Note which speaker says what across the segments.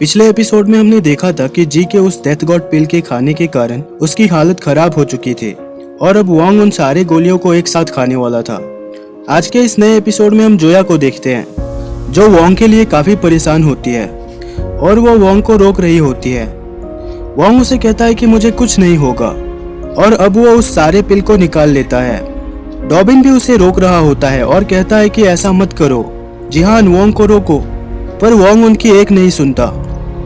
Speaker 1: पिछले एपिसोड में हमने देखा था कि जी के उस डेथ गॉड पिल के खाने के कारण उसकी हालत खराब हो चुकी थी और अब वोंग उन सारे गोलियों को एक साथ खाने वाला था। आज के इस नए एपिसोड में हम जोया को देखते हैं जो वोंग के लिए काफी परेशान होती है और वो वोंग को रोक रही होती है। वोंग उसे कहता है कि मुझे कुछ नहीं होगा और अब वो उस सारे पिल को निकाल लेता है। डॉबिन भी उसे रोक रहा होता है और कहता है कि ऐसा मत करो, जिहान वोंग को रोको, पर वोंग उनकी एक नहीं सुनता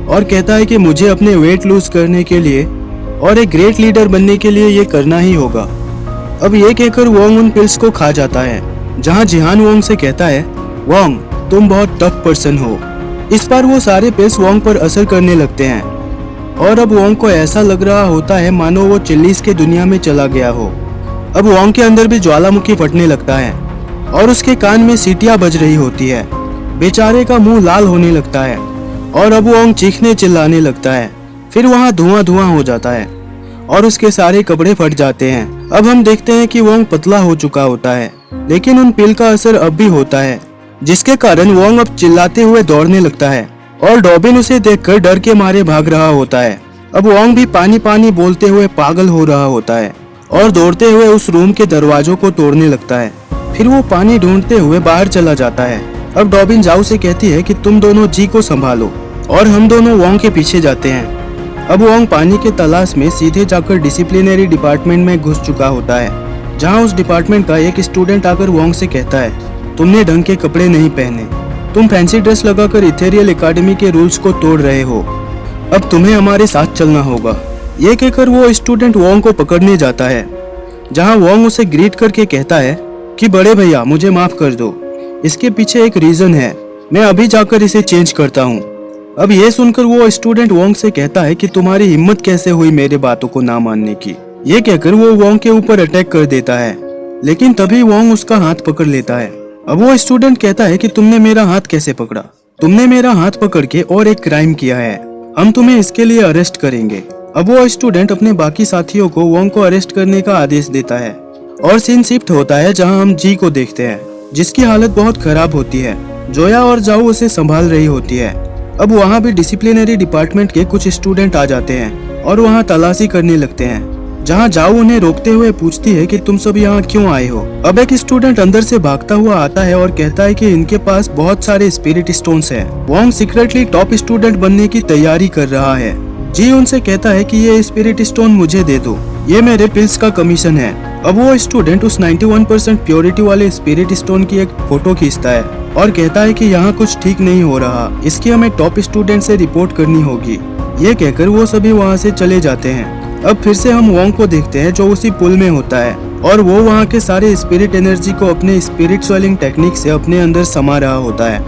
Speaker 1: और कहता है कि मुझे अपने वेट लूज करने के लिए और एक ग्रेट लीडर बनने के लिए ये करना ही होगा। अब ये कहकर वोंग उन पिल्स को खा जाता है, जहां जिहान वोंग से कहता है वोंग तुम बहुत टफ पर्सन हो। इस बार वो सारे पिल्स वोंग पर असर करने लगते हैं और अब वोंग को ऐसा लग रहा होता है मानो वो चिल्लीज के दुनिया में चला गया हो। अब वोंग के अंदर भी ज्वालामुखी फटने लगता है और उसके कान में सीटियां बज रही होती है। बेचारे का मुंह लाल होने लगता है और अब वोंग चीखने चिल्लाने लगता है। फिर वहां धुआं धुआं हो जाता है और उसके सारे कपड़े फट जाते हैं। अब हम देखते हैं कि वोंग पतला हो चुका होता है, लेकिन उन पिल का असर अब भी होता है, जिसके कारण वोंग अब चिल्लाते हुए दौड़ने लगता है और डॉबिन उसे देखकर डर के मारे भाग रहा होता है। अब वोंग भी पानी पानी बोलते हुए पागल हो रहा होता है और दौड़ते हुए उस रूम के दरवाजों को तोड़ने लगता है। फिर वो पानी ढूंढते हुए बाहर चला जाता है। अब डॉबिन जाओ से कहती है कि तुम दोनों जी को संभालो और हम दोनों वोंग के पीछे जाते हैं। अब वोंग पानी के तलाश में सीधे जाकर डिसिप्लिनरी डिपार्टमेंट में घुस चुका होता है, जहां उस डिपार्टमेंट का एक स्टूडेंट आकर वोंग से कहता है तुमने ढंग के कपड़े नहीं पहने, तुम फैंसी ड्रेस लगाकर इथेरियल एकेडमी के रूल्स को तोड़ रहे हो, अब तुम्हें हमारे साथ चलना होगा। ये कहकर वो स्टूडेंट वोंग को पकड़ने जाता है, जहां वोंग उसे ग्रीट करके कहता है कि बड़े भैया मुझे माफ कर दो, इसके पीछे एक रीजन है, मैं अभी जाकर इसे चेंज करता हूँ। अब ये सुनकर वो स्टूडेंट वोंग से कहता है कि तुम्हारी हिम्मत कैसे हुई मेरे बातों को ना मानने की। ये कहकर वो वोंग के ऊपर अटैक कर देता है, लेकिन तभी वोंग उसका हाथ पकड़ लेता है। अब वो स्टूडेंट कहता है कि तुमने मेरा हाथ कैसे पकड़ा? तुमने मेरा हाथ पकड़ के और एक क्राइम किया है, हम तुम्हें इसके लिए अरेस्ट करेंगे। अब वो स्टूडेंट अपने बाकी साथियों को वोंग को अरेस्ट करने का आदेश देता है और सीन शिफ्ट होता है, जहां हम जी को देखते हैं जिसकी हालत बहुत खराब होती है। जोया और जाओ उसे संभाल रही होती है। अब वहाँ भी डिसिप्लिनरी डिपार्टमेंट के कुछ स्टूडेंट आ जाते हैं और वहाँ तलाशी करने लगते हैं, जहाँ जाओ उन्हें रोकते हुए पूछती है कि तुम सब यहाँ क्यों आए हो। अब एक स्टूडेंट अंदर से भागता हुआ आता है और कहता है कि इनके पास बहुत सारे स्पिरिट स्टोन्स हैं। वोंग सीक्रेटली टॉप स्टूडेंट बनने की तैयारी कर रहा है। जी उनसे कहता है कि ये स्पिरिट स्टोन मुझे दे दो, ये मेरे पिल्स का कमीशन है। अब वो स्टूडेंट उस 91% प्योरिटी वाले स्पिरिट स्टोन की एक फोटो खींचता है और कहता है कि यहाँ कुछ ठीक नहीं हो रहा, इसकी हमें टॉप स्टूडेंट से रिपोर्ट करनी होगी। ये कहकर वो सभी वहाँ से चले जाते हैं। अब फिर से हम वोंग को देखते हैं जो उसी पुल में होता है और वो वहाँ के सारे स्पिरिट एनर्जी को अपने स्पिरिट स्वेलिंग टेक्निक से अपने अंदर समा रहा होता है।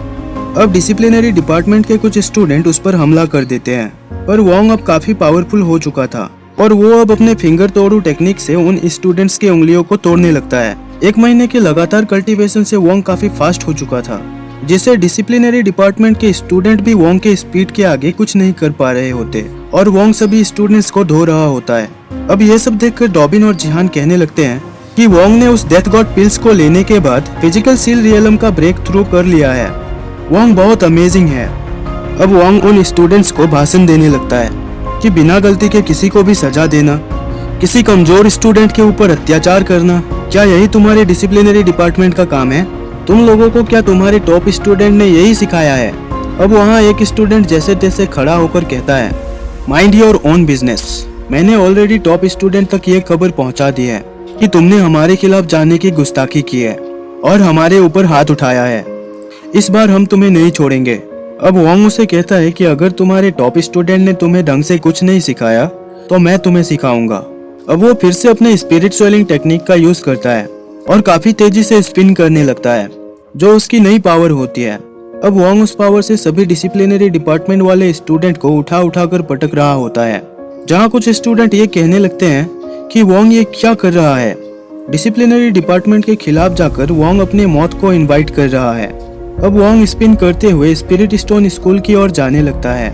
Speaker 1: अब डिसिप्लिनरी डिपार्टमेंट के कुछ स्टूडेंट उस पर हमला कर देते हैं, पर वोंग अब काफी पावरफुल हो चुका था और वो अब अपने फिंगर तोड़ू टेक्निक से उन स्टूडेंट्स की उंगलियों को तोड़ने लगता है। 1 महीने के लगातार कल्टीवेशन से वोंग काफी फास्ट हो चुका था, जिससे डिसिप्लिनरी डिपार्टमेंट के स्टूडेंट भी वोंग के स्पीड के आगे कुछ नहीं कर पा रहे होते और वोंग सभी स्टूडेंट्स को धो रहा होता है। अब ये सब देखकर डॉबिन और जिहान कहने लगते हैं कि वोंग ने उस डेथ गॉड पिल्स को लेने के बाद फिजिकल सील रियलम का ब्रेक थ्रू कर लिया है। वोंग बहुत अमेजिंग है। अब वोंग उन स्टूडेंट्स को भाषण देने लगता है कि बिना गलती के किसी को भी सजा देना, किसी कमजोर स्टूडेंट के ऊपर अत्याचार करना, क्या यही तुम्हारे डिसिप्लिनरी डिपार्टमेंट का काम है? तुम लोगों को क्या तुम्हारे टॉप स्टूडेंट ने यही सिखाया है? अब वहाँ एक स्टूडेंट जैसे तैसे खड़ा होकर कहता है माइंड योर ओन बिजनेस। मैंने ऑलरेडी टॉप स्टूडेंट तक ये खबर पहुँचा दी है कि तुमने हमारे खिलाफ जाने की गुस्ताखी की है और हमारे ऊपर हाथ उठाया है। इस बार हम तुम्हें नहीं छोड़ेंगे। अब वोंग उसे कहता है कि अगर तुम्हारे टॉप स्टूडेंट ने तुम्हें ढंग से कुछ नहीं सिखाया तो मैं तुम्हें सिखाऊंगा। अब वो फिर से अपने स्पिरिट स्वेलिंग टेक्निक का यूज करता है और काफी तेजी से स्पिन करने लगता है, जो उसकी नई पावर होती है। अब वोंग उस पावर से सभी डिसिप्लिनरी डिपार्टमेंट वाले स्टूडेंट को उठा उठा कर पटक रहा होता है, जहाँ कुछ स्टूडेंट ये कहने लगते हैं कि वोंग ये क्या कर रहा है। डिसिप्लिनरी डिपार्टमेंट के खिलाफ जाकर वोंग अपने मौत को इन्वाइट कर रहा है। अब वोंग स्पिन करते हुए स्पिरिट स्टोन स्कूल की ओर जाने लगता है।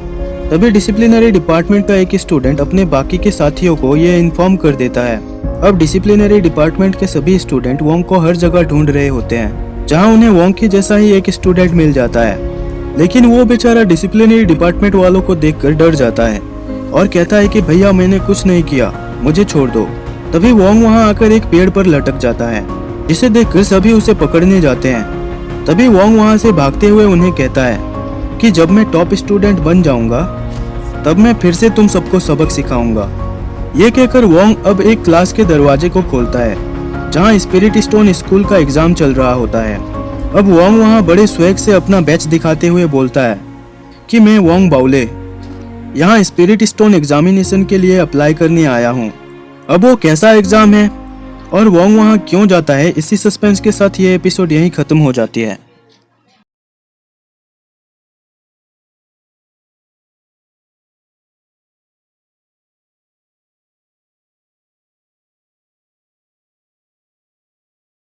Speaker 1: तभी डिसिप्लिनरी डिपार्टमेंट का एक स्टूडेंट अपने बाकी के साथियों को यह इन्फॉर्म कर देता है। अब डिसिप्लिनरी डिपार्टमेंट के सभी स्टूडेंट वोंग को हर जगह ढूंढ रहे होते हैं, जहां उन्हें वोंग के जैसा ही एक स्टूडेंट मिल जाता है। लेकिन वो बेचारा डिसिप्लिनरी डिपार्टमेंट वालों को देखकर डर जाता है और कहता है कि भैया मैंने कुछ नहीं किया, मुझे छोड़ दो। तभी वोंग वहां आकर एक पेड़ पर लटक जाता है, जिसे देखकर सभी उसे पकड़ने जाते हैं। तभी वोंग वहां से भागते हुए उन्हें कहता है कि जब मैं टॉप स्टूडेंट बन जाऊंगा तब मैं फिर से तुम सबको सबक सिखाऊंगा। ये कहकर वोंग अब एक क्लास के दरवाजे को खोलता है जहां स्पिरिट स्टोन स्कूल का एग्जाम चल रहा होता है। अब वोंग वहां बड़े स्वैग से अपना बैच दिखाते हुए बोलता है कि मैं वोंग बाउले यहाँ स्पिरिट स्टोन एग्जामिनेशन के लिए अप्लाई करने आया हूँ। अब वो कैसा एग्जाम है और वोंग वहां क्यों जाता है, इसी सस्पेंस के साथ ये एपिसोड यहीं खत्म हो जाती है।